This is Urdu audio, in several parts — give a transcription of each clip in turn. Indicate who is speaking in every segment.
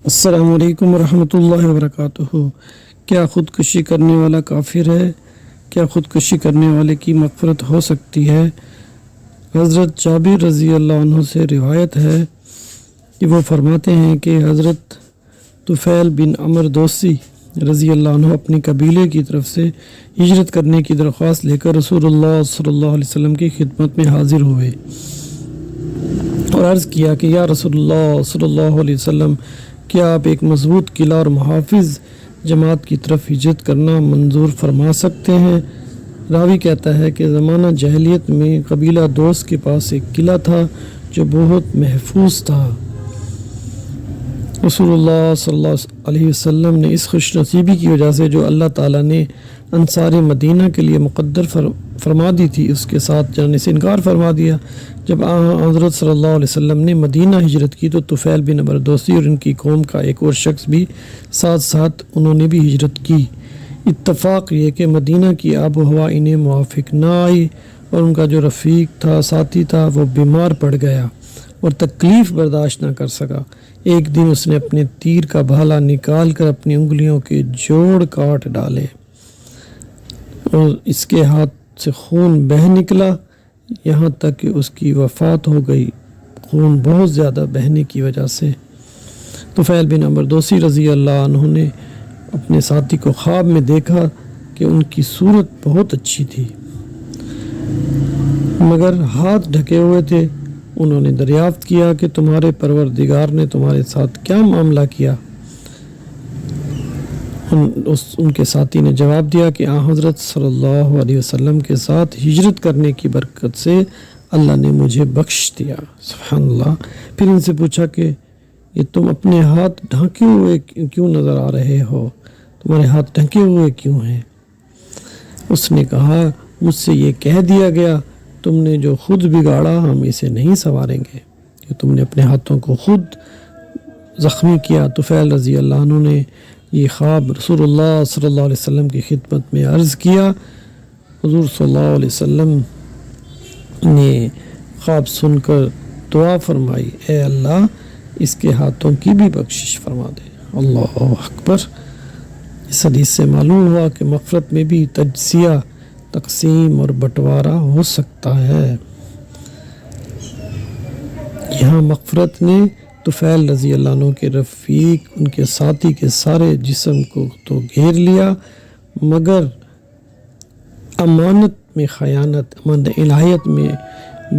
Speaker 1: السلام علیکم ورحمۃ اللہ وبرکاتہ۔ کیا خودکشی کرنے والا کافر ہے؟ کیا خودکشی کرنے والے کی مغفرت ہو سکتی ہے؟ حضرت جابر رضی اللہ عنہ سے روایت ہے کہ وہ فرماتے ہیں کہ حضرت طفیل بن عمر دوسی رضی اللہ عنہ اپنی قبیلے کی طرف سے ہجرت کرنے کی درخواست لے کر رسول اللہ صلی اللہ علیہ وسلم کی خدمت میں حاضر ہوئے اور عرض کیا کہ یا رسول اللہ صلی اللہ علیہ وسلم، کیا آپ ایک مضبوط قلعہ اور محافظ جماعت کی طرف ہجرت کرنا منظور فرما سکتے ہیں؟ راوی کہتا ہے کہ زمانہ جاہلیت میں قبیلہ دوست کے پاس ایک قلعہ تھا جو بہت محفوظ تھا۔ رسول اللہ صلی اللہ علیہ وسلم نے اس خوش نصیبی کی وجہ سے جو اللہ تعالیٰ نے انصار مدینہ کے لیے مقدر فرما دی تھی، اس کے ساتھ جانے سے انکار فرما دیا۔ جب حضرت صلی اللہ علیہ وسلم نے مدینہ ہجرت کی تو طفیل بن عمر دوسی اور ان کی قوم کا ایک اور شخص بھی ساتھ انہوں نے بھی ہجرت کی۔ اتفاق یہ کہ مدینہ کی آب و ہوا انہیں موافق نہ آئی اور ان کا جو رفیق تھا، ساتھی تھا، وہ بیمار پڑ گیا اور تکلیف برداشت نہ کر سکا۔ ایک دن اس نے اپنے تیر کا بھالا نکال کر اپنی انگلیوں کے جوڑ کاٹ ڈالے اور اس کے ہاتھ سے خون بہہ نکلا، یہاں تک کہ اس کی وفات ہو گئی، خون بہت زیادہ بہنے کی وجہ سے۔ طفیل بن عمر دوسی رضی اللہ عنہ نے اپنے ساتھی کو خواب میں دیکھا کہ ان کی صورت بہت اچھی تھی مگر ہاتھ ڈھکے ہوئے تھے۔ انہوں نے دریافت کیا کہ تمہارے پروردگار نے تمہارے ساتھ کیا معاملہ کیا؟ ان کے ساتھی نے جواب دیا کہ حضرت صلی اللہ علیہ وسلم کے ساتھ ہجرت کرنے کی برکت سے اللہ نے مجھے بخش دیا۔ سبحان اللہ۔ پھر ان سے پوچھا کہ یہ تم اپنے ہاتھ ڈھانکے ہوئے کیوں نظر آ رہے ہو؟ تمہارے ہاتھ ڈھانکے ہوئے کیوں ہیں؟ اس نے کہا، مجھ سے یہ کہہ دیا گیا تم نے جو خود بگاڑا ہم اسے نہیں سنواریں گے، کہ تم نے اپنے ہاتھوں کو خود زخمی کیا۔ طفیل رضی اللہ عنہ نے یہ خواب رسول اللہ صلی اللہ علیہ وسلم کی خدمت میں عرض کیا۔ حضور صلی اللہ علیہ وسلم نے خواب سن کر دعا فرمائی، اے اللہ اس کے ہاتھوں کی بھی بخشش فرما دے۔ اللہ اکبر۔ اس حدیث سے معلوم ہوا کہ مغفرت میں بھی تجزیہ، تقسیم اور بٹوارہ ہو سکتا ہے۔ یہاں مغفرت نے طفیل رضی اللہ عنہ کے رفیق، ان کے ساتھی کے سارے جسم کو تو گھیر لیا مگر امانت میں خیانت، امانت الہیت میں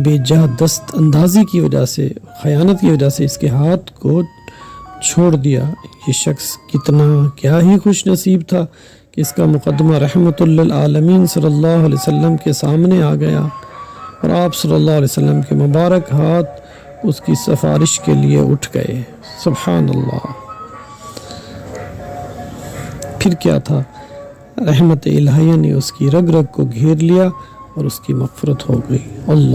Speaker 1: بے جا دست اندازی کی وجہ سے، خیانت کی وجہ سے اس کے ہاتھ کو چھوڑ دیا۔ یہ شخص کتنا کیا ہی خوش نصیب تھا کہ اس کا مقدمہ رحمت للعالمین صلی اللہ علیہ وسلم کے سامنے آ گیا اور آپ صلی اللہ علیہ وسلم کے مبارک ہاتھ اس کی سفارش کے لیے اٹھ گئے۔ سبحان اللہ۔ پھر کیا تھا؟ رحمت الہیہ نے اس کی رگ رگ کو گھیر لیا اور اس کی مغفرت ہو گئی۔ اللہ